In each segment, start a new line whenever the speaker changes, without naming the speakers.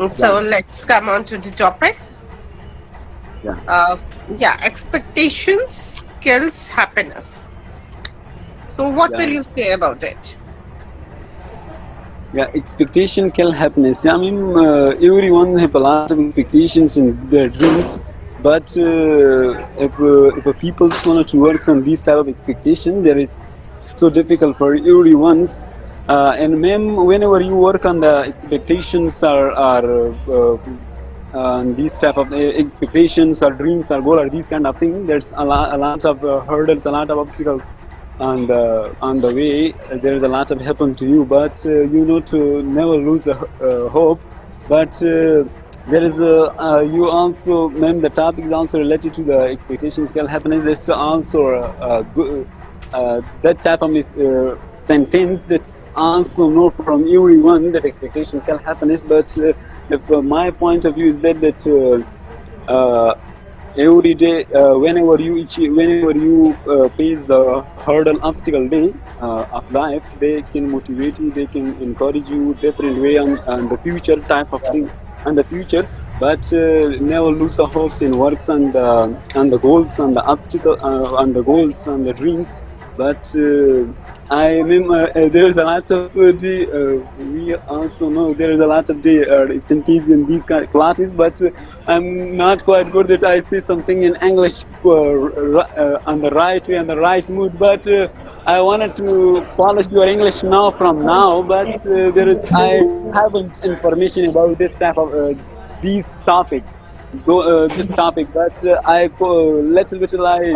So
Yeah,
let's come on to the topic.
yeah,
Uh, yeah, expectations kills happiness. So what will
yeah,
you say about it?
yeah. Expectation can happiness. Yeah, I mean, everyone have a lot of expectations in their dreams, but if a people wanted to work on these type of expectation, there is so difficult for everyone's. And whenever you work on the expectations and these type of expectations or dreams or goal or these kind of things, there's a lot of hurdles, a lot of obstacles on the way. There is a lot of happen to you, but you know to never lose the hope. But there is you also, ma'am, the topic is also related to the expectations can happiness. There's also that type of sentence that's also know from everyone that expectation can happiness. But if my point of view is uh, every day, whenever you face the hurdle obstacle day of life, they can motivate you, they can encourage you different way on the future type of thing and the future. But never lose the hopes in works and the goals and the obstacle and the goals and the dreams. But I mean, there's a lot of we also know there is a lot of absentees in these kind of classes, but I'm not quite good that I say something in English on the right way, on the right mood. But I wanted to polish your English now from now, but I haven't information about this type of these topic. This topic, but I little bit I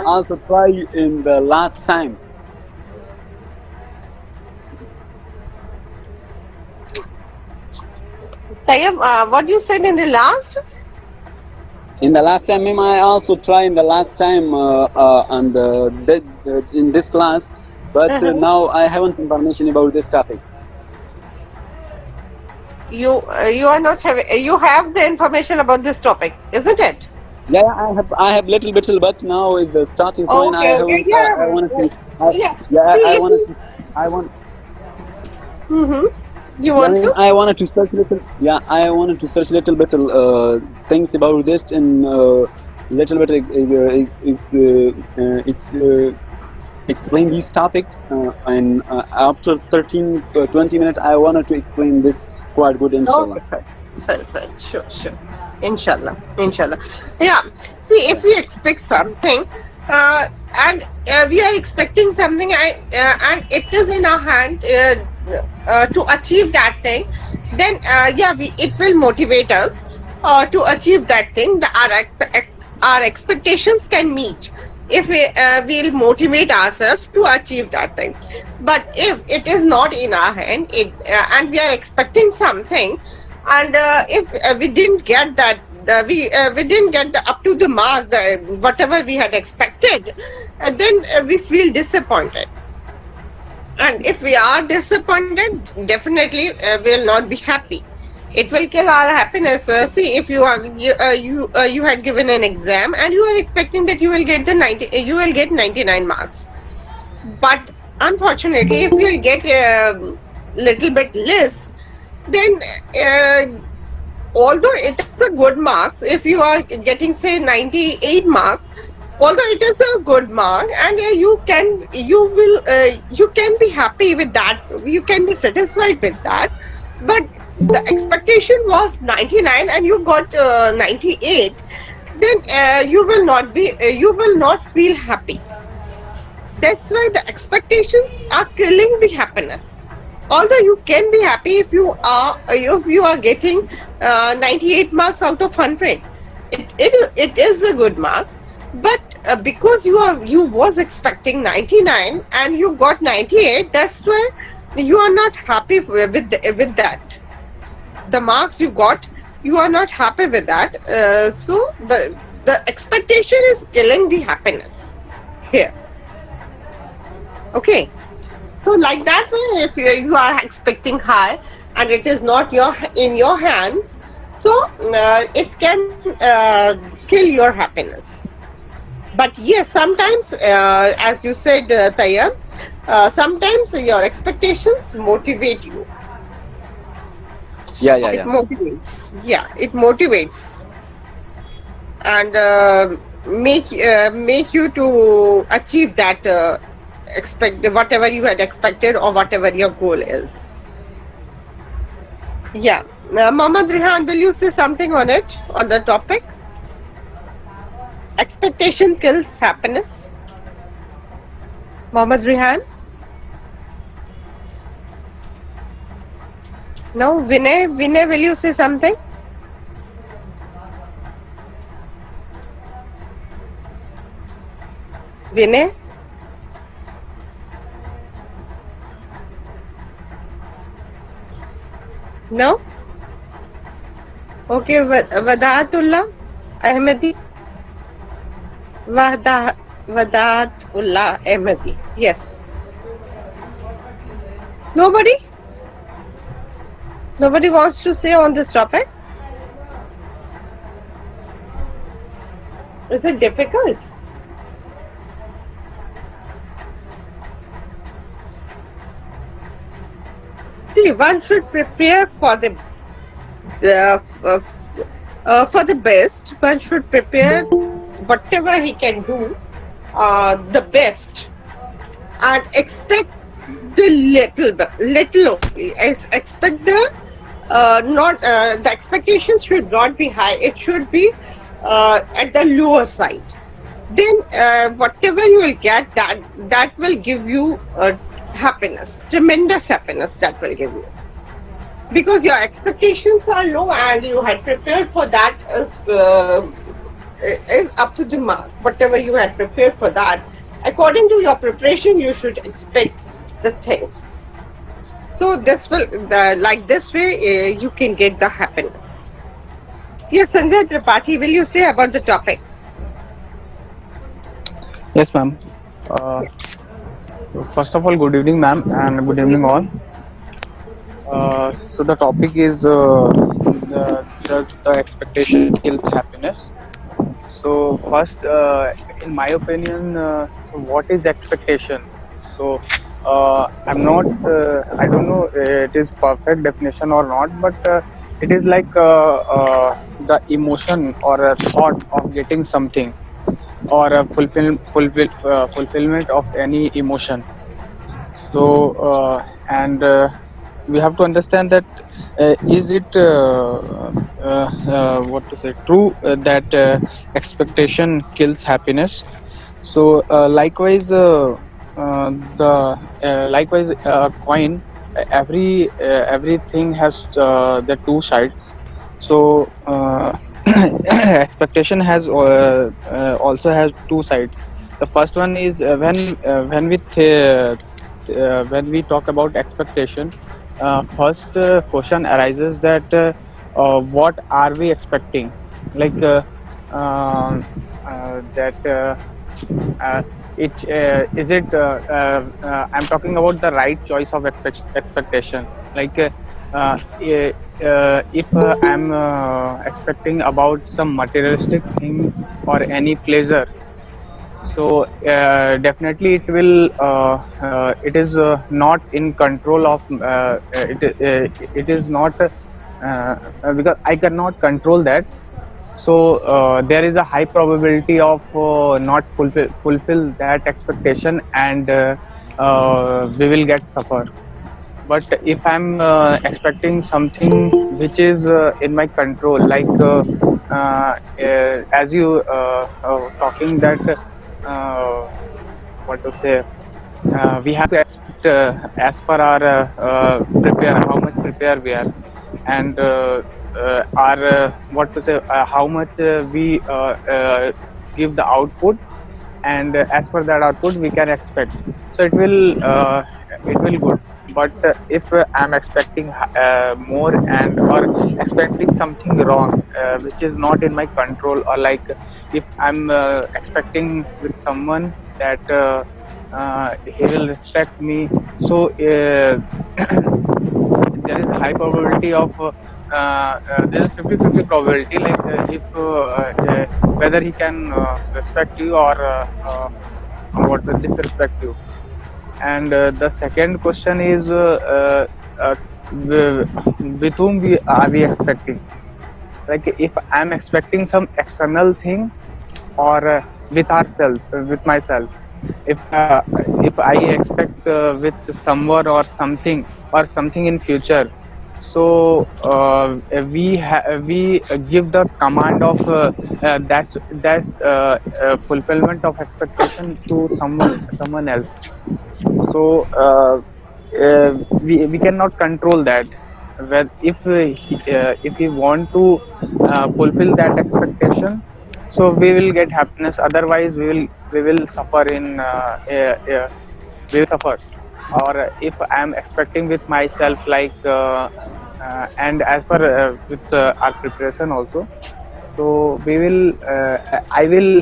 also try in the last time.
Tayyab, what you said in the last?
In the last time, ma'am, I also try in the last time on in this class, but
Uh-huh.
now I haven't information about this topic.
You are not having you have the information about this topic, isn't it?
Yeah, yeah, I have little bit, but now is the starting point. I
Okay, okay,
haven't. I
yeah,
wanted to. I,
yeah.
yeah,
See
I
if
wanted
you,
to. I want.
you
Yeah, I
want
mean,
to.
I wanted to search little. Yeah, I wanted to search little bit things about this and little bit explain these topics. And after 13, 20 minutes, I wanted to explain this quite good, inshallah.
Okay, fine. Fine, fine. Sure, sure. Inshallah. Inshallah. Yeah. See, if we expect something, uh, and we are expecting something, and it is in our hand to achieve that thing, then yeah, it will motivate us to achieve that thing. Our expectations can meet if we'll motivate ourselves to achieve that thing. But if it is not in our hand, and we are expecting something, and if we didn't get that, we didn't get the up to the mark, whatever we had expected, then we feel disappointed. And if we are disappointed, definitely we'll not be happy. It will kill our happiness. See, if you had given an exam and you are expecting that you will get the 90, you will get 99 marks. But unfortunately, if you'll get a little bit less, then although it is a good marks, if you are getting say 98 marks, although it is a good mark, and you can be happy with that, you can be satisfied with that. But the expectation was 99 and you got 98, then you will not feel happy. That's why the expectations are killing the happiness. Although you can be happy if you are getting 98 marks out of 100, it is a good mark. But because you was expecting 99 and you got 98, that's why you are not happy with that. The marks you got, you are not happy with that. So the expectation is killing the happiness here. Okay. So like that way, if you are expecting high and it is not in your hands, so it can kill your happiness. But yes, sometimes, as you said, Tayyab, sometimes your expectations motivate you.
Yeah, yeah,
It
yeah.
motivates. Yeah, it motivates and make you to achieve that expect whatever you had expected or whatever your goal is. Yeah. Mohammad Rehan, will you say something on it on the topic? Expectation kills happiness. Mohammad Rehan. No, Vinay, will you say something? Vinay. No. Okay. Wadaatullah Ahmadi. Wada Wadaatullah Ahmadi. Yes. Nobody. Nobody wants to say on this topic. Is it difficult? See, one should prepare for the best. One should prepare whatever he can do, the best, and expect the little only. Expect the not the expectations should not be high. It should be at the lower side. Then whatever you will get, that will give you happiness, tremendous happiness. That will give you, because your expectations are low and you had prepared for that is up to the mark. Whatever you had prepared for that, according to your preparation, you should expect the things. So like this way, you can get the happiness. Yes, Sanjay Tripathi, will you say about the topic?
Yes, ma'am. Uh, First of all, good evening, ma'am, and good
Good
evening, all.
evening.
So the topic is does the expectation kills happiness? So first, in my opinion, what is expectation? So I'm not, I don't know, it is perfect definition or not, but it is like the emotion or a thought of getting something or a fulfillment of any emotion. So and we have to understand that is it what to say true that expectation kills happiness. So the likewise coin, everything has the two sides. So expectation has also has two sides. The first one is when we talk about expectation, first question arises that what are we expecting? Like that uh, it is it I'm talking about the right choice of expectation. Like if I'm expecting about some materialistic thing or any pleasure, so definitely it is not in control of it is not because I cannot control that. So there is a high probability of not fulfill that expectation, and we will get suffer. But if I'm expecting something which is in my control, like as you talking that uh, what to say, we have to expect as per our prepare how much prepare we are, and our what to say how much we give the output, and as per that output we can expect. So it will good. But if I'm expecting more, and or expecting something wrong which is not in my control, or like if I'm expecting with someone that he will respect me, so there is a high probability of there is 50-50 probability, like if whether he can respect you or what will disrespect you. And the second question is wi- with whom we are we expecting? Like if I'm expecting some external thing, or with ourselves, with myself. If I expect with someone or something in future, so we give the command of that's fulfillment of expectation to someone else. So we cannot control that. Well, if we want to fulfill that expectation, so we will get happiness. Otherwise, we will suffer we will suffer. Or if I am expecting with myself, like and as per with our preparation also, so we will I will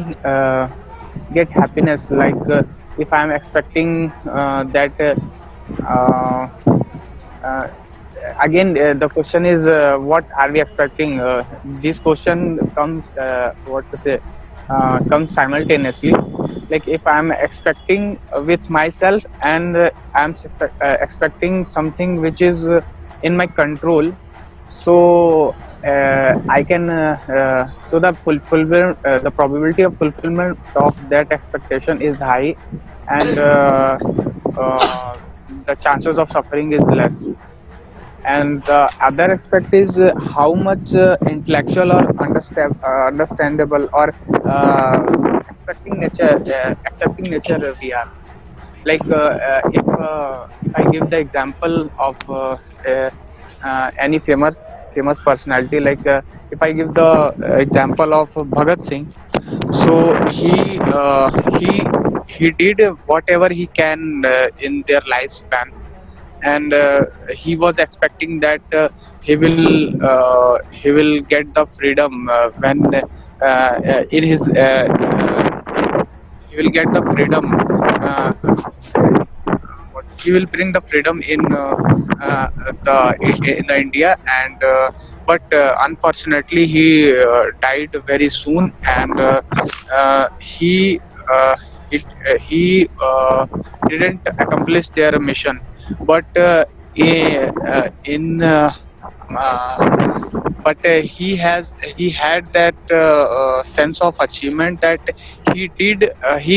get happiness, like if I am expecting that uh, uh, again the question is, what are we expecting? This question comes what to say comes simultaneously. Like if I'm expecting with myself, and I'm expecting something which is in my control, so I can so the fulfillment the probability of fulfillment of that expectation is high, and uh, the chances of suffering is less. And the other aspect is how much intellectual or understandable or accepting nature we are. Like if I give the example of any famous personality, like if I give the example of Bhagat Singh, so he he did whatever he can in their lifespan, and he was expecting that he will get the freedom when in his he will get the freedom, he will bring the freedom uh, in the India, and but unfortunately he died very soon, and uh, he, didn't accomplish their mission. But in but he had that sense of achievement, that he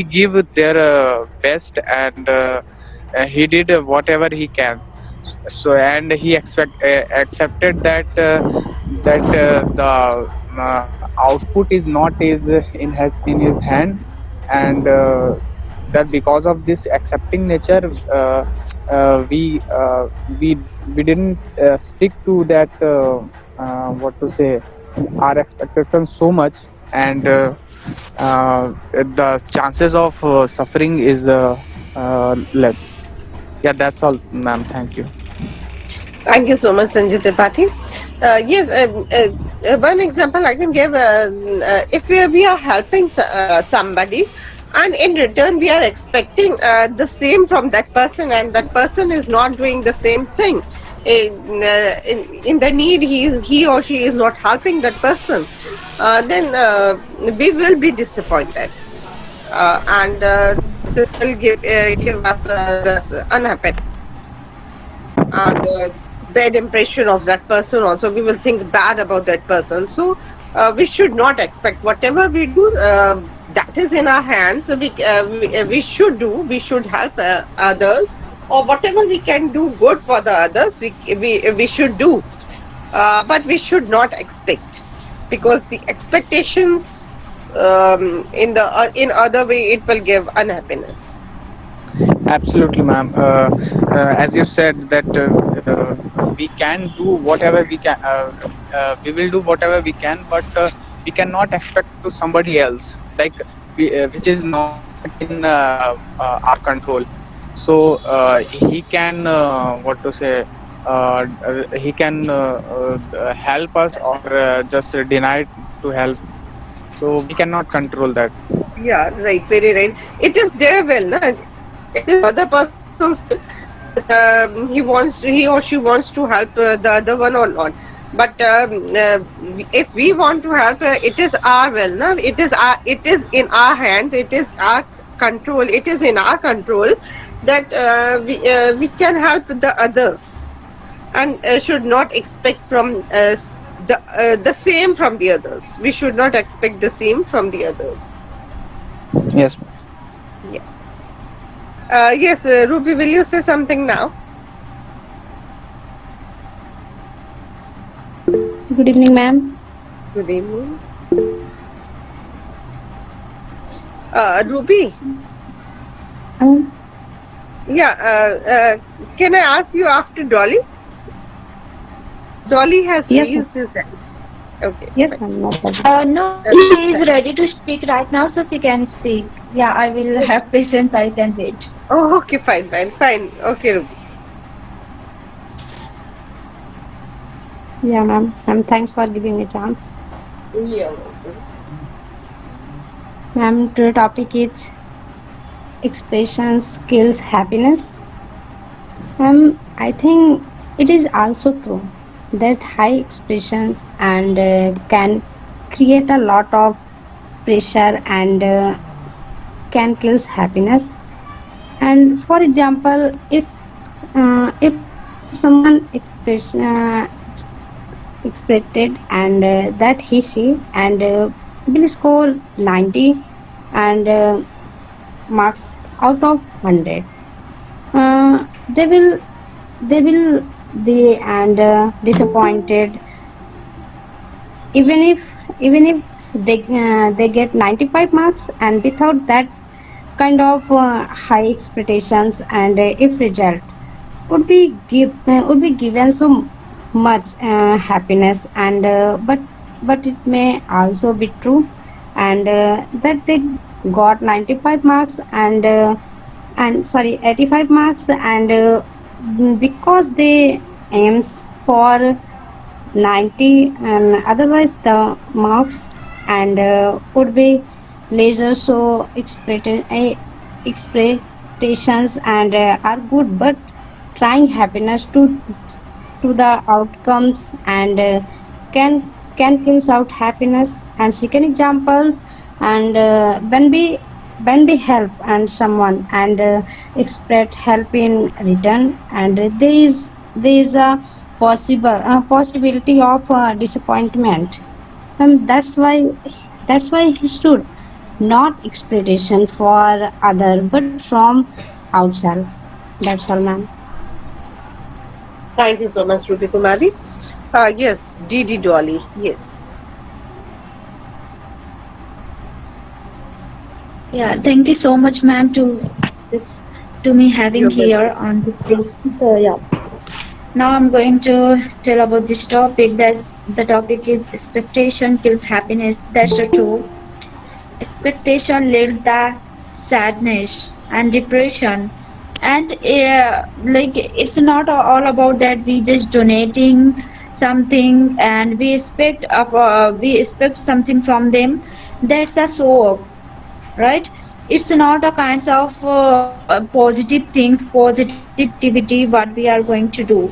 gave their best, and he did whatever he can. So and he accepted that the output is not in his hand, and that because of this accepting nature, uh, uh, we uh, we we didn't stick to that what to say our expectations so much, and the chances of suffering is less. Yeah, that's all, ma'am. Thank you.
Thank you so much, Sanjay Tripathi. Yes, one example I can give, if we are helping somebody, and in return we are expecting the same from that person, and that person is not doing the same thing. In the need, he or she is not helping that person, then we will be disappointed, and this will give us this unhappiness, and bad impression of that person. Also, we will think bad about that person. So we should not expect whatever we do, that is in our hands. So we should do, we should help others, or whatever we can do good for the others, we should do, but we should not expect, because the expectations in other way, it will give unhappiness.
Absolutely, ma'am. As you said that we can do whatever we can, we will do whatever we can, but we cannot expect to somebody else, like which is not in our control. So he can what to say he can help us, or just deny to help. So we cannot control that.
Yeah, right, very right. It is their will, na? It is other person's will that he or she wants to help the other one or not. But if we want to help, it is our will, na? It is in our hands. It is our control. It is in our control that we can help the others. and should not expect from the same from the others. We should not expect the same from the others.
Yes.
Yeah. Yes, Ruby, will you say something now?
Good evening, ma'am.
Good evening. Ruby,
Um,
yeah, can I ask you after Dolly? Dolly has
yes, ma'am.
raised his hand. Okay,
Yes,
fine.
ma'am. No problem.
No,
Uh,
she is
thank-
ready to speak right now, so she can speak. Yeah, I will have patience. I can wait.
oh, okay, fine, fine, fine. Okay, Ruby.
Yeah, ma'am. Thanks for giving me a chance.
Yeah, welcome.
Ma'am, today topic is expression skills happiness. I think it is also true that high expressions and can create a lot of pressure and can kills happiness. And for example, if someone expected and that he she and will score 90 and marks out of 100, they will be and disappointed even if they get 95 marks, and without that kind of high expectations and if result would be given so much happiness, and but it may also be true and that they got 95 marks and sorry 85 marks and because they aims for 90, and otherwise the marks and would be laser so expectations and are good, but trying happiness to the outcomes and can kills out happiness. And second examples, and when we help and someone and expect help in return, and there is a possibility of disappointment, and that's why he should not expectation for other but from outside. That's all, ma'am.
Thank you so much, Ruby Kumari. Yes, Didi Dolly. Yes.
Yeah, thank you so much, ma'am, this to me having
You're
here
welcome.
on this place. So yeah, now I'm going to tell about this topic. That the topic is expectation kills happiness. That's the truth. Expectation leads the sadness and depression, and like it's not all about that we just donating something and we expect something from them. That's a show off, right? It's not a kinds of positive things, positivity what we are going to do.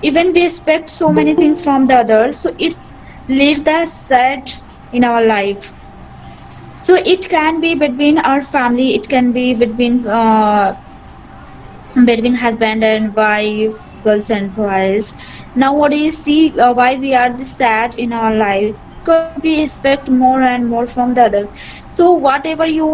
Even we expect so many things from the others, so it leads the sad in our life. So it can be between our family, it can be between husband and wife, girls and boys. Nowadays, see why we are just sad in our lives, because we expect more and more from the others. So whatever you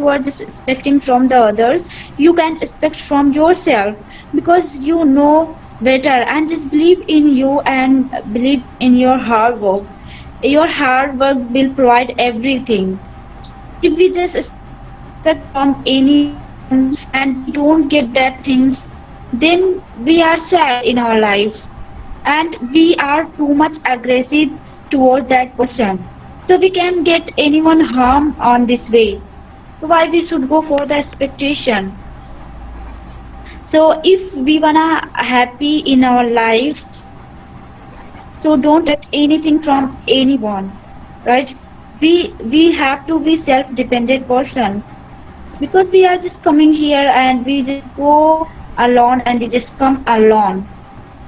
are just expecting from the others, you can expect from yourself, because you know better, and just believe in you and believe in your hard work. Your hard work will provide everything. If we just expect from anyone and we don't get that things, then we are sad in our life, and we are too much aggressive towards that person, so we can get anyone harm on this way. So why we should go for the expectation? So if we wanna happy in our life, so don't expect anything from anyone, right? We have to be self dependent person, because we are just coming here and we just go alone and we just come alone.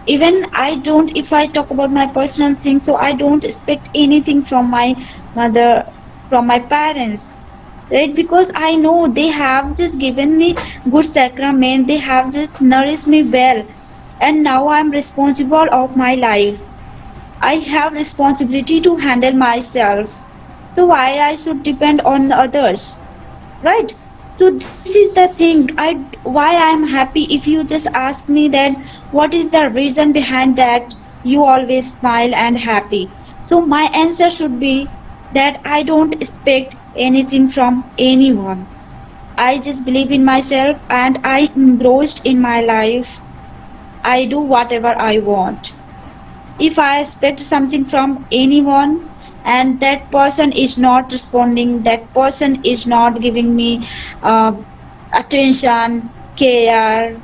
Even I don't, if I talk about my personal thing, so I don't expect anything from my mother, from my parents, right? Because I know they have just given me good sacrament, they have just nourished me well, and now I'm responsible of my life. I have responsibility to handle myself. So why I should depend on others, right? So this is the thing. Why I'm happy. If you just ask me that what is the reason behind that you always smile and happy, so my answer should be that I don't expect anything from anyone. I just believe in myself and I engrossed in my life. I do whatever I want. If I expect something from anyone and that person is not responding, that person is not giving me uh, attention, care,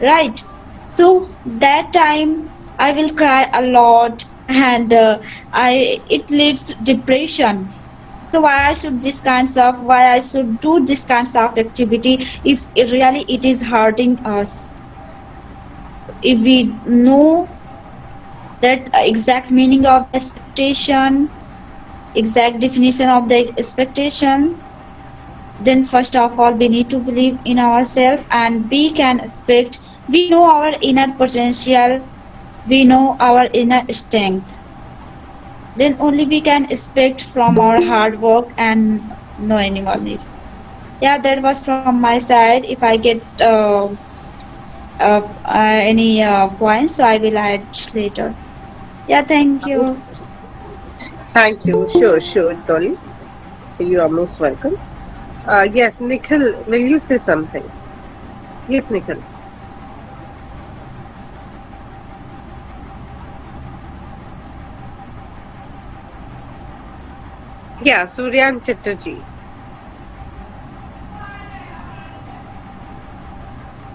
right? So that time I will cry a lot, and I it leads depression. So why I should this kinds of why I should do this kinds of activity if really it is hurting us? If we know that exact meaning of the expectation, exact definition of the expectation, then first of all we need to believe in ourselves and we can expect. We know our inner potential, we know our inner strength. Then only we can expect from our hard work and no anyone is. Yeah, that was from my side. If I get any points, so I will add later. Yeah, thank you.
Thank you. Sure, sure, Dolly. You are most welcome. Yes, Nikhil, will you say something? Yes, Nikhil. Yeah, Suryan Chatterjee.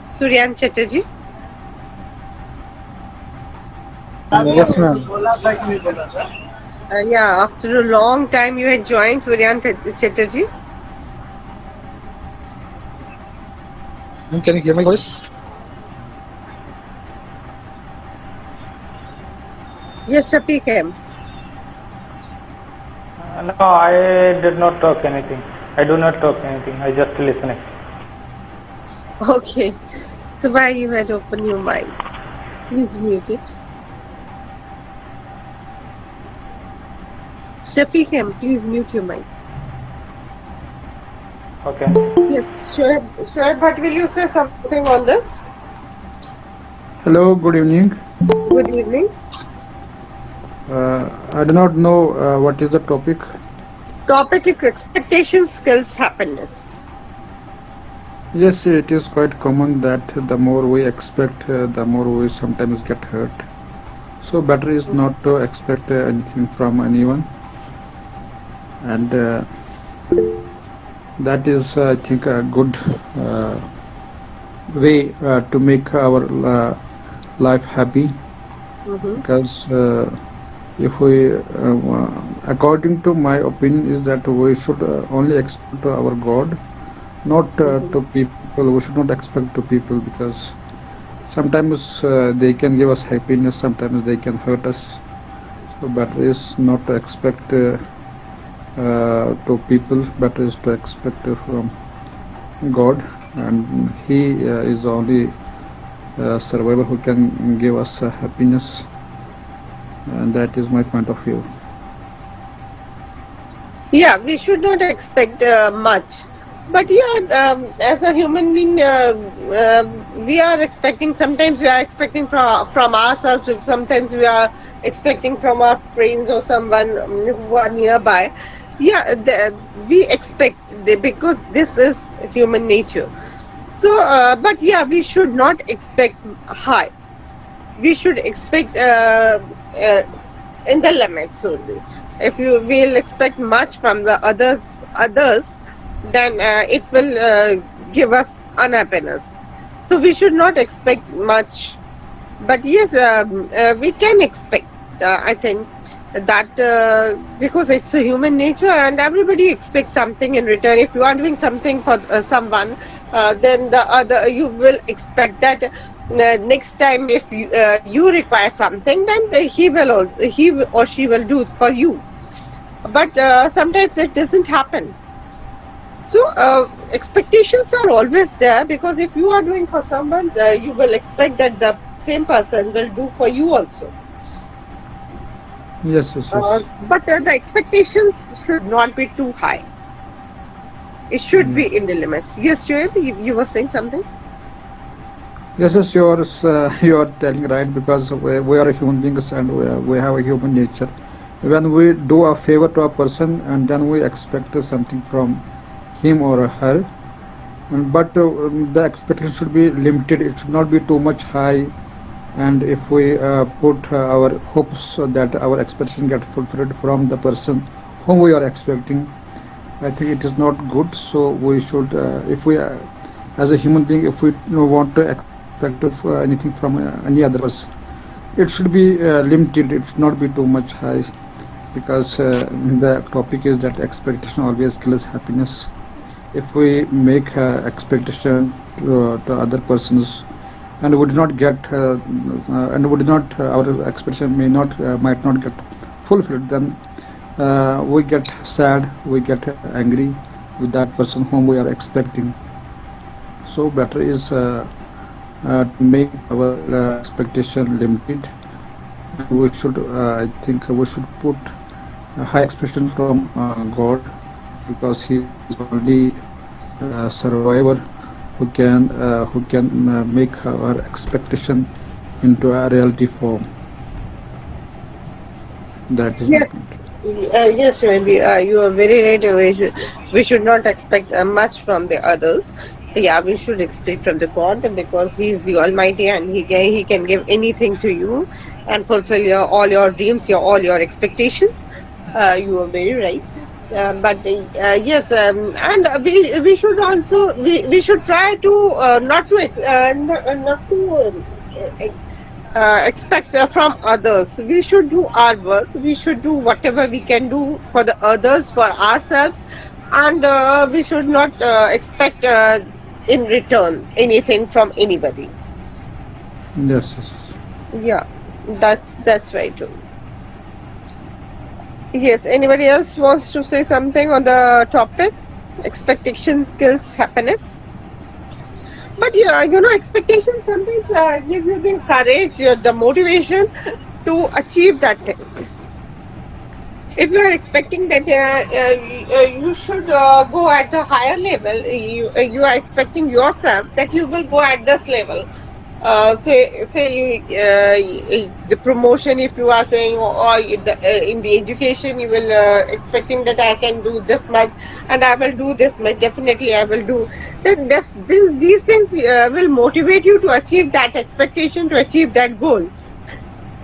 Suryan Chatterjee.
Yes, ma'am.
Yeah, after a long time you had joined Suryan Chatterjee.
Can you hear my voice?
Yes, Shafiq M.
No, I did not talk anything. I do not talk anything. I just listening.
Okay. So why you had opened your mic? Please mute it. Shafiq M, please mute your mic.
Okay.
Yes, Shoaib, but will you say something on this?
Hello, good evening.
Good evening.
I do not know what is the topic.
Topic is expectation, skills, happiness.
Yes, it is quite common that the more we expect, the more we sometimes get hurt. So better is not to expect anything from anyone. And that is, I think, a good way to make our life happy. Because if we, according to my opinion, is that we should only expect to our God, not to people. We should not expect to people, because sometimes they can give us happiness, sometimes they can hurt us. So better is not to expect to people, better is to expect from God, and He is the only survivor who can give us happiness, and that is my point of view.
Yeah, we should not expect much. But yeah, as a human being, we are expecting. Sometimes we are expecting from ourselves. Sometimes we are expecting from our friends or someone who are nearby. Yeah, we expect because this is human nature. So, but yeah, we should not expect high. We should expect in the limits only. If you will expect much from the others, then it will give us unhappiness. So we should not expect much. But yes, we can expect. I think that because it's a human nature, and everybody expects something in return. If you are doing something for someone, then the other you will expect that next time if you require something, then he or she will do it for you. But sometimes it doesn't happen. So expectations are always there, because if you are doing for someone, you will expect that the same person will do for you also.
Yes, yes, yes.
But the expectations should not be too high. It should
Yeah.
be in the limits. Yes, you were saying something?
Yes, yes, you are telling right because we are human beings and we have a human nature. When we do a favor to a person and then we expect something from him or her, but the expectation should be limited. It should not be too much high. And if we put our hopes that our expectation get fulfilled from the person whom we are expecting, I think it is not good. So we should, if we, as a human being, if we want to expect anything from any other person, it should be limited. It should not be too much high because the topic is that expectation always kills happiness. If we make expectation to other persons and would not get and would not our expectation may not might not get fulfilled, then we get sad, we get angry with that person whom we are expecting. So better is to make our expectation limited, and we should I think we should put a high expectation from God, because He is the only survivor who can make our expectation into a reality form. That is
Yes. Yes, maybe you are very right. We should not expect much from the others. Yeah, we should expect from the God, because He is the Almighty and He can give anything to you and fulfill all your dreams, all your expectations. You are very right. But yes, and we should also we should try to not to expect from others. We should do our work. We should do whatever we can do for the others, for ourselves, and we should not expect in return anything from anybody.
yes, yes, yes.
Yeah, that's right too. Yes. Anybody else wants to say something on the topic? Expectation kills happiness. But yeah, expectations sometimes give you the courage, the motivation to achieve that thing. If you are expecting that you should go at the higher level, you are expecting yourself that you will go at this level. Say you the promotion, if you are saying, in the education you will expecting that I can do this much and I will do this much, definitely I will do. Then these things will motivate you to achieve that expectation, to achieve that goal.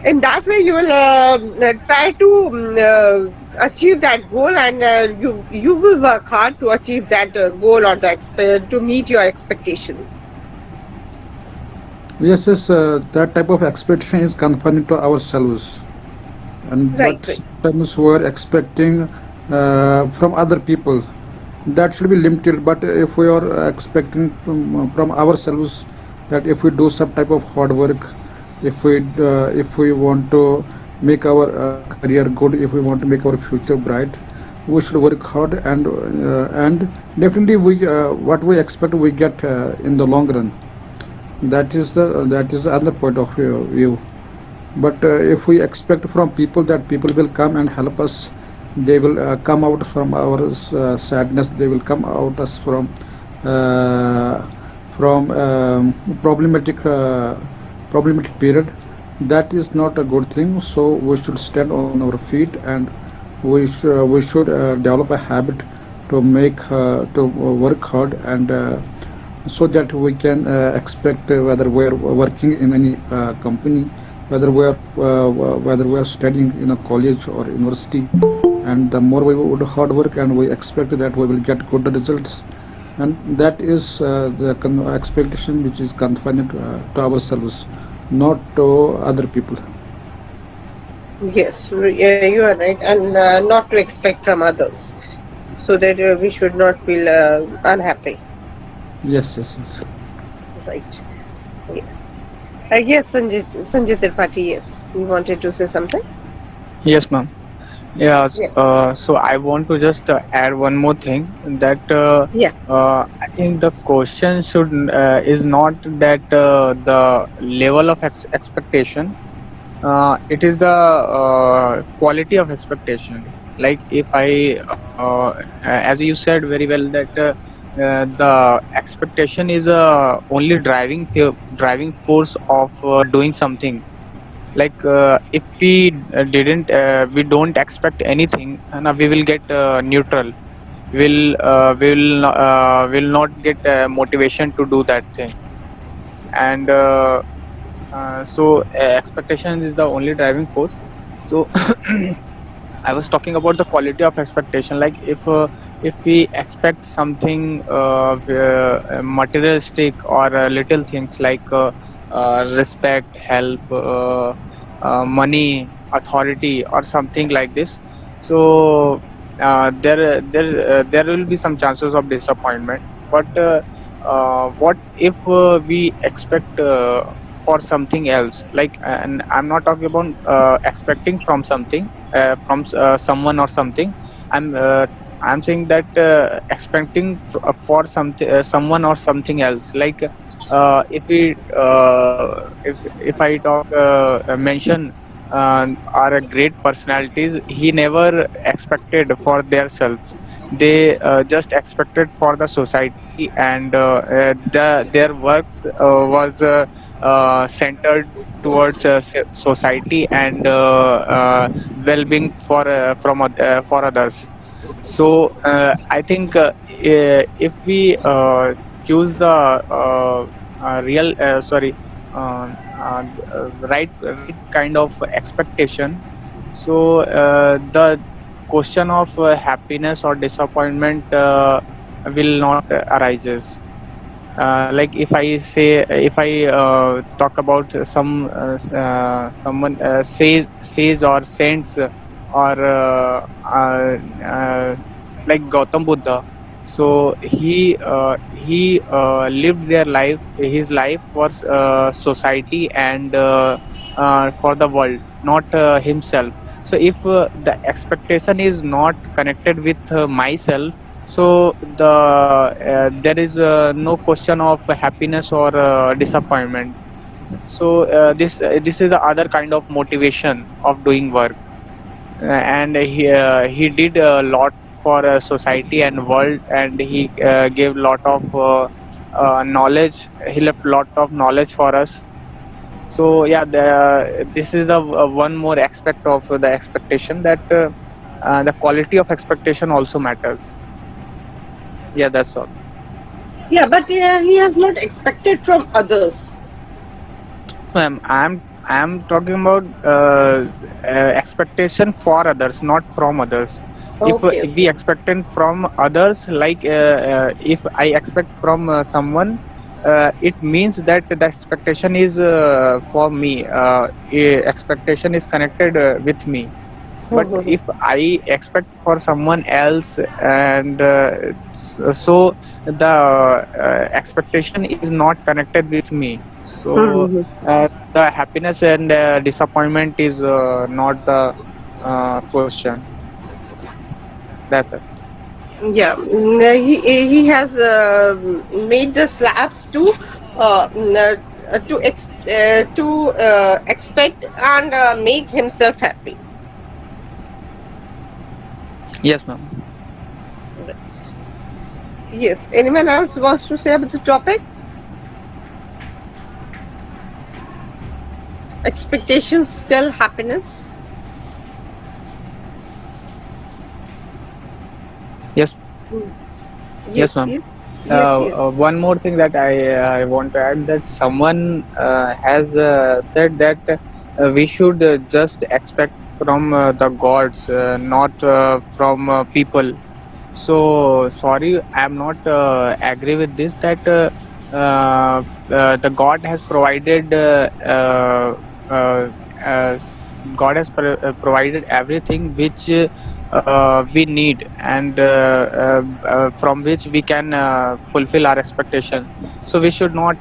In that way you will try to achieve that goal, and you will work hard to achieve that goal, or to meet your expectations.
Yes, yes, that type of expectation is confined to ourselves, and
Right,
but
right.
sometimes we are expecting from other people. That should be limited. But if we are expecting from ourselves, that if we do some type of hard work, if we want to make our career good, if we want to make our future bright, we should work hard, and definitely we what we expect we get in the long run. That is the other point of view. But if we expect from people that people will come and help us, they will come out from our sadness, they will come out us uh, from problematic period, that is not a good thing. So we should stand on our feet, and we should develop a habit to make to work hard, and so that we can expect whether we are working in any company, whether we are studying in a college or university, and the more we would hard work, and we expect that we will get good results, and that is the expectation which is confined to ourselves, not to other people.
Yes, yeah, you are right, and not to expect from others, so that we should not feel unhappy.
Yes, yes, yes.
Right. Yeah. Yes, Sanjay Tripathi, yes, you wanted to say something.
Yes, ma'am. Yes.
Yeah.
So I want to just add one more thing that
Yeah.
I think the question should is not that the level of expectation. It is the quality of expectation. Like if I, as you said very well, that the expectation is only driving force of doing something. Like if we don't expect anything, and we will get neutral. Will not get motivation to do that thing. And expectation is the only driving force. So I was talking about the quality of expectation. Like if we expect something materialistic or little things like respect, help, money, authority, or something like this. So there will be some chances of disappointment. But what if we expect for something else? Like, and I'm not talking about expecting from something, someone or something. I'm uh, i'm saying that for something, someone or something else. Like if I talk mention are a great personalities, he never expected for their selves. They just expected for the society, and their works was centered towards society and well-being for others. So I think if we choose the real sorry right kind of expectation, so the question of happiness or disappointment will not arises. Like if I talk about someone says or sends or like Gautam Buddha. So he lived their life. His life was society and for the world, not himself. So if the expectation is not connected with myself, so there is no question of happiness or disappointment. So this is the other kind of motivation of doing work. And he did a lot for society and world, and he gave lot of knowledge. He left lot of knowledge for us. So yeah, this is the one more aspect of the expectation, that the quality of expectation also matters. Yeah, that's all.
Yeah, but he has not expected from others.
Yes, ma'am. I'm talking about expectation for others, not from others.
Okay,
If we
okay.
expected from others, like if I expect from someone, it means that the expectation is for me. Expectation is connected with me. But if I expect for someone else, and so the expectation is not connected with me. So the happiness and disappointment is not the question. That's it.
Yeah, he has made the slabs to expect and make himself happy.
Yes, ma'am.
Right. Yes. Anyone else wants to say about the topic? Expectations tell happiness.
Yes.
Mm.
Yes,
Yes,
ma'am.
yes, yes, yes.
One more thing that I want to add, that someone has said that we should just expect from the gods, not from people. So sorry, I'm not agree with this. That the God has provided uh, uh, God has provided everything which we need, and from which we can fulfill our expectation. So we should not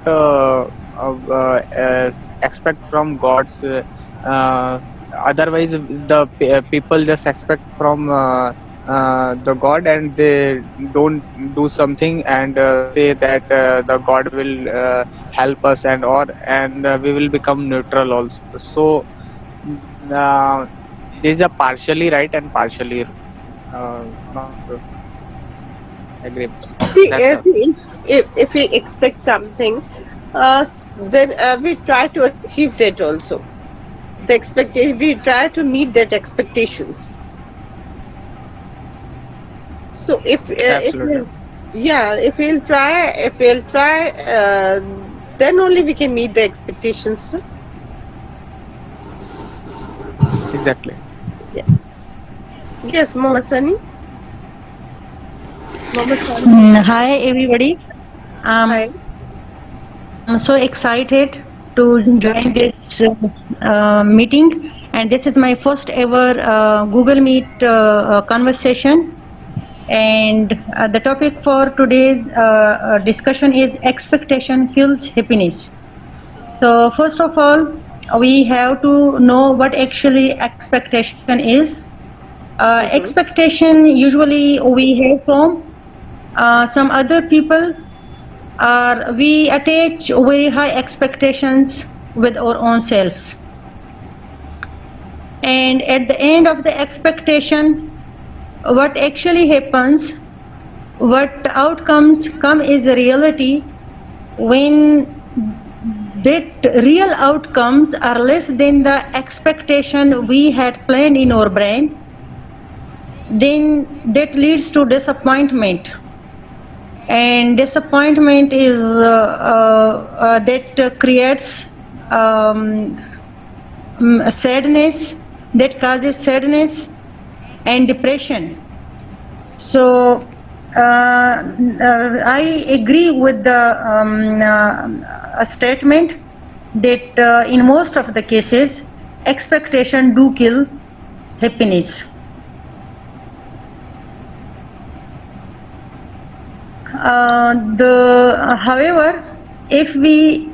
expect from gods otherwise the people just expect from the god, and they don't do something and say that the god will help us, and we will become neutral also. So these are partially right and partially not agreeable.
See,
That's all.
see, if we expect something, then we try to achieve that also. The expectation, we try to meet that expectations. So if
Absolutely.
we, yeah, if we'll try, then only we can meet the expectations. No?
Exactly.
Yeah. Yes, Mohammed Sani. Mohammed Sani.
Hi everybody.
Hi.
I'm so excited to join this meeting, and this is my first ever Google Meet conversation. And the topic for today's discussion is expectation kills happiness. So first of all, we have to know what actually expectation is.
Mm-hmm.
Expectation usually we have from some other people, or we attach very high expectations with our own selves, and at the end of the expectation, what actually happens, what outcomes come is a reality. When that real outcomes are less than the expectation we had planned in our brain, then that leads to disappointment. And disappointment is that creates sadness, that causes sadness and depression. So I agree with the statement that in most of the cases expectation do kill happiness. However, if we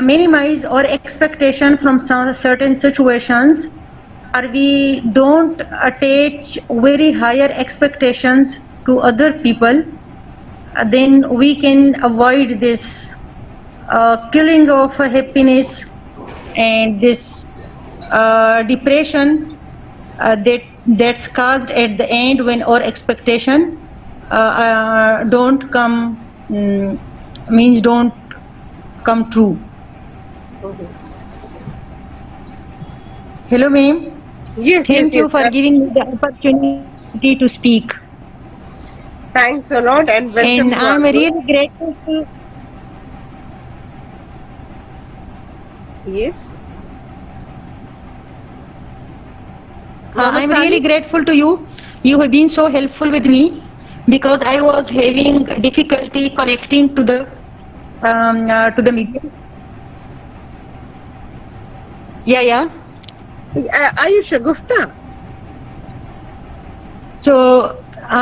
minimize our expectation from some certain situations, or we don't attach very higher expectations to other people, then we can avoid this killing of happiness and this depression that's caused at the end when our expectation don't come means don't come true. Hello, ma'am.
Yes, yes,
Thank
yes.
you for giving me the opportunity to speak.
Thanks a lot and
And
welcome to
I'm
our group.
really grateful to
Yes. Mohammed
I'm
Sani.
really grateful to you. You have been so helpful with me because I was having difficulty connecting to the medium. Yeah, yeah.
Ayusha Gupta.
So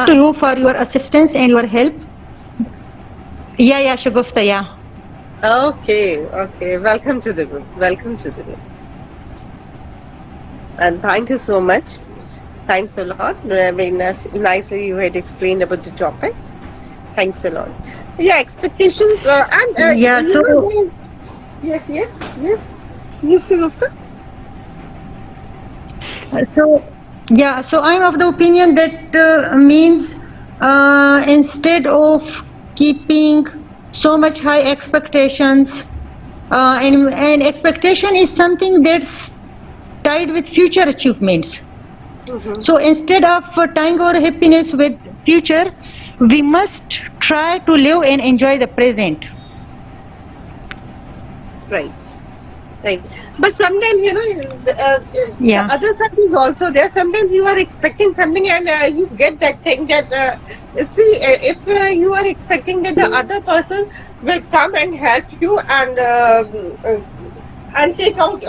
to you for your assistance and your help. Yeah, yeah, Shagufta, yeah.
Okay, okay. Welcome to the group. Welcome to the group. And thank you so much. Thanks a lot. Very nicely you had explained about the topic. Thanks a lot. Yeah, expectations and
Yeah,
you
so
know. Yes, yes, yes. Yes, Gupta.
so yeah, so I'm of the opinion that means instead of keeping so much high expectations, and expectation is something that's tied with future achievements.
Mm-hmm.
So instead of tying our happiness with future, we must try to live and enjoy the present.
Right. Right. But sometimes, the
Yeah,
other side is also there. Sometimes you are expecting something and you get that thing that, if you are expecting that the other person will come and help you and take out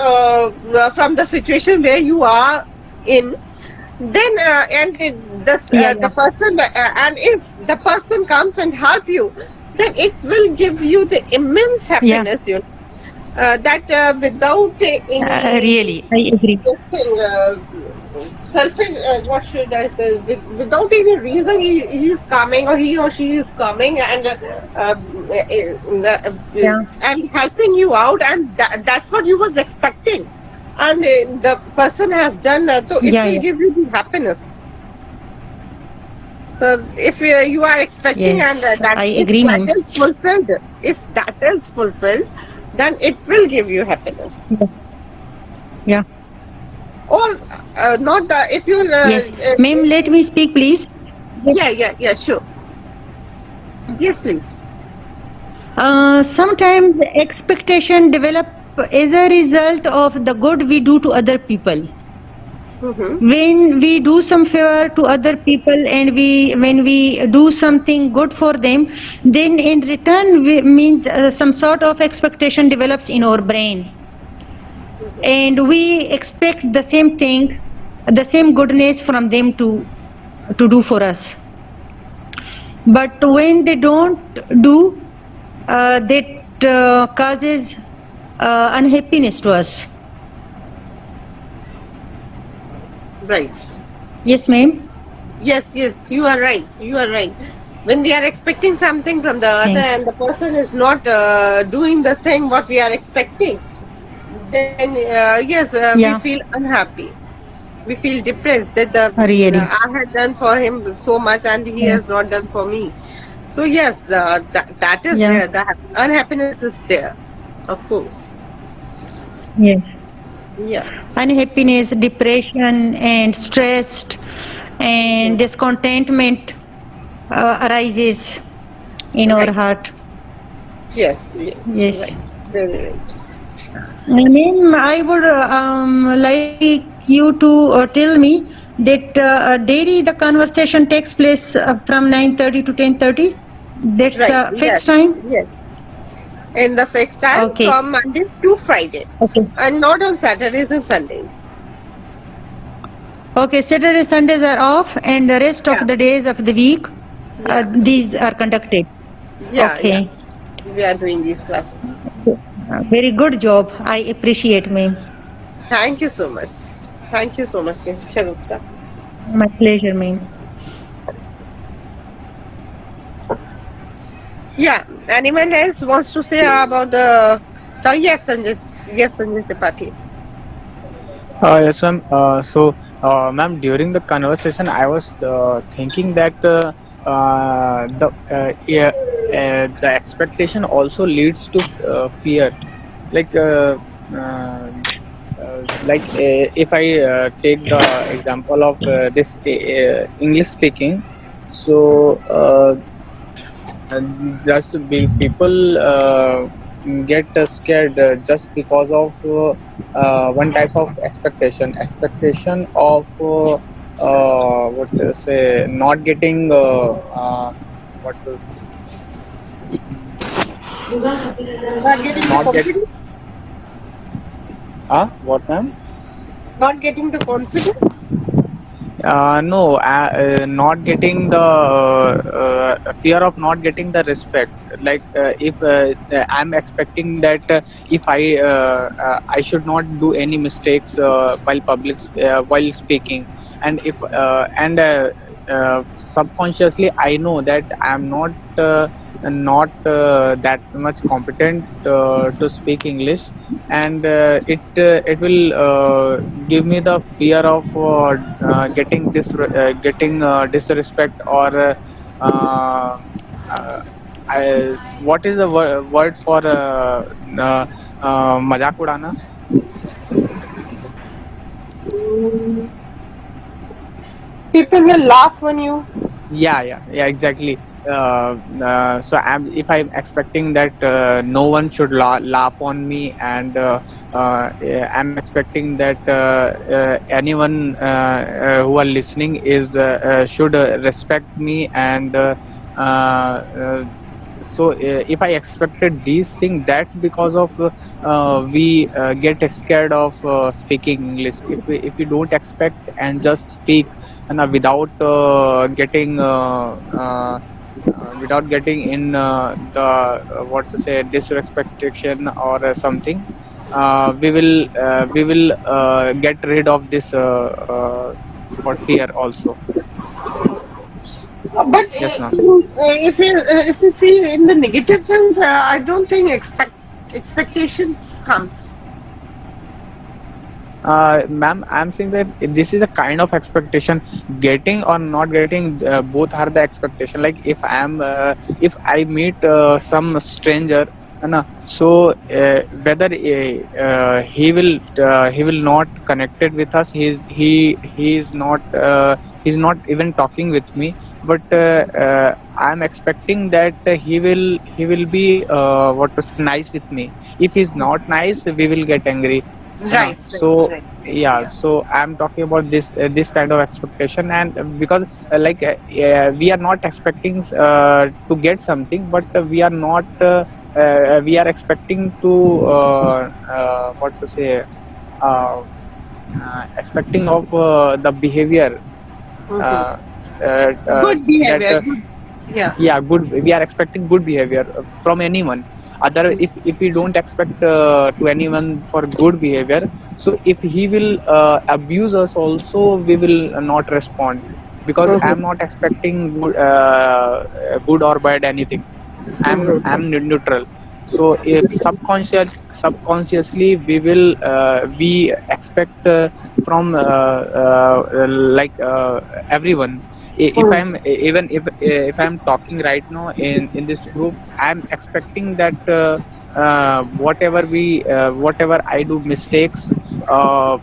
from the situation where you are in, then
yeah,
the
yeah,
person and if the person comes and help you, then it will give you the immense
yeah,
happiness, that without any
Really, I agree.
this thing, selfish, what should I say, without any reason, he's coming, or he or she is coming, and
Yeah.
and helping you out, and that's what you was expecting, and the person has done that, so it
Yeah,
will
yeah.
give you the happiness. So if you are expecting, and
Yes,
that
I
if
agree,
that
ma'am.
is fulfilled, if that is fulfilled, then it will give you happiness.
Yeah. Yeah.
Or not the if you
Yes. Ma'am, let me speak, please.
yeah, sure, yes, please.
Sometimes expectation develop as a result of the good we do to other people.
Mm-hmm.
When we do some favor to other people, and when we do something good for them, then in return means some sort of expectation develops in our brain, and we expect the same thing, the same goodness from them to do for us. But when they don't do, that causes unhappiness to us.
Right.
Yes, ma'am.
Yes, you are right, you are right. When we are expecting something from the other,
Thanks.
and the person is not doing the thing what we are expecting, then yes, we
Yeah,
feel unhappy, we feel depressed that the
really.
I had done for him so much and he
Yeah.
has not done for me. So yes, that is
Yeah.
there. The unhappiness is there, of course.
Yes.
Yeah.
Unhappiness, depression, and stress
Mhm.
and discontentment arises in our
Right.
heart.
Yes,
Yes.
right. Very right.
Ma'am, I would like you to tell me that daily the conversation takes place from 9:30 to 10:30. That's
Right.
the fixed
Yes.
time.
Yes. In the fixed time from
Okay.
Monday to Friday,
Okay.
and not on Saturdays and Sundays.
Okay. Saturday, Sundays are off, and the rest of
Yeah.
the days of the week,
Yeah.
these are conducted.
Yeah.
Okay.
We are doing these classes.
Very good job. I appreciate, ma'am.
Thank you so much. Thank you so much, Shagufta.
My pleasure, ma'am.
Yeah. Anyone else wants to say about the? Yes, Sanjay. Yes, Sanjay Tripathi.
Yes, ma'am. Ma'am, during the conversation, I was thinking that yeah, the expectation also leads to fear. Like, if I take the example of this English speaking, so just people get scared just because of one type of expectation of what to say, not getting what to,
Not getting the
not get
confidence.
what, ma'am?
Not getting the confidence.
No, not getting the fear of not getting the respect. Like if I'm expecting that if I should not do any mistakes while speaking, and if subconsciously I know that I'm not that much competent to speak English, and it will give me the fear of getting disrespect, or uh, what is the word for uh, मजाक उड़ाना?
Mm, people will laugh on you.
Yeah, exactly. So if I'm expecting that no one should laugh on me, and yeah, I'm expecting that anyone who are listening is should respect me, and so if I expected these things, that's because of we get scared of speaking English. If we don't expect and just speak, and without getting without getting in the what to say disrespectation or something. We will get rid of this what fear also.
But
Yes, ma'am.
if you see in the negative sense, I don't think expectations comes.
Ma'am, I'm saying that this is a kind of expectation. Getting or not getting, both are the expectation. Like if I meet some stranger, so whether he will not connected with us. He's not even talking with me. But I'm expecting that he will be what to say nice with me. If he's not nice, we will get angry.
Right, right,
So
right, right.
yeah,
Yeah.
so I'm talking about this kind of expectation. And because we are not expecting to get something, but we are expecting to what to say uh, expecting of the behavior,
Hmm.
uh,
Good
that
behavior. Good. Yeah.
yeah, good, we are expecting good behavior from anyone. Other, if we don't expect to anyone for good behavior, so if he will abuse us also, we will not respond, because I'm
Hmm.
not expecting good or bad anything. I'm neutral. So if subconsciously we expect from everyone. If I'm even if I'm talking right now in this group, I'm expecting that whatever I do mistakes,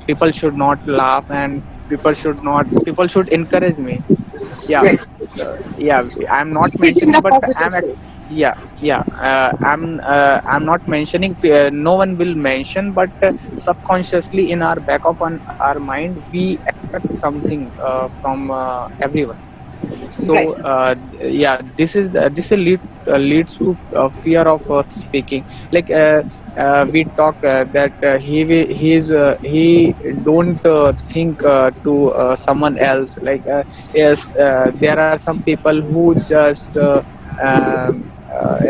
people should not laugh, and people should encourage me. Yeah.
Right.
Yeah, I'm not
Speak in
mentioning,
the
but
positive sense.
yeah, I'm not mentioning, no one will mention, but subconsciously in our back of our mind, we expect something from everyone.
Right.
So yeah, this leads to fear of speaking. Like we talk that he don't think to someone else. Like yes, there are some people who just a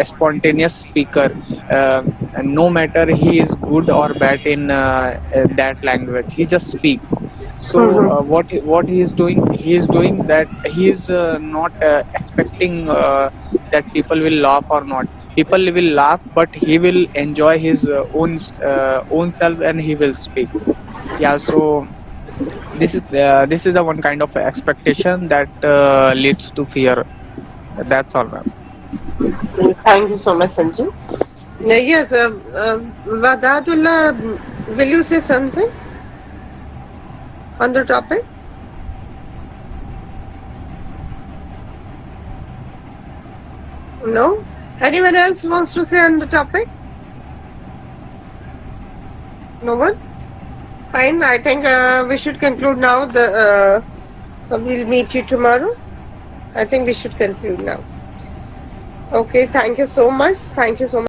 spontaneous speaker, and no matter he is good or bad in that language, he just speak. So what he is doing that he is not expecting that people will laugh or not. People will laugh, but he will enjoy his own self, and he will speak. Yeah, so this is the one kind of expectation that leads to fear. That's all, ma'am.
Thank you so much, Sanju. Yes, Vadadullah, will you say something on the topic? No? Anyone else wants to say on the topic? No one? Fine. I think we should conclude now. We'll meet you tomorrow. I think we should conclude now. Okay. Thank you so much. Thank you so much.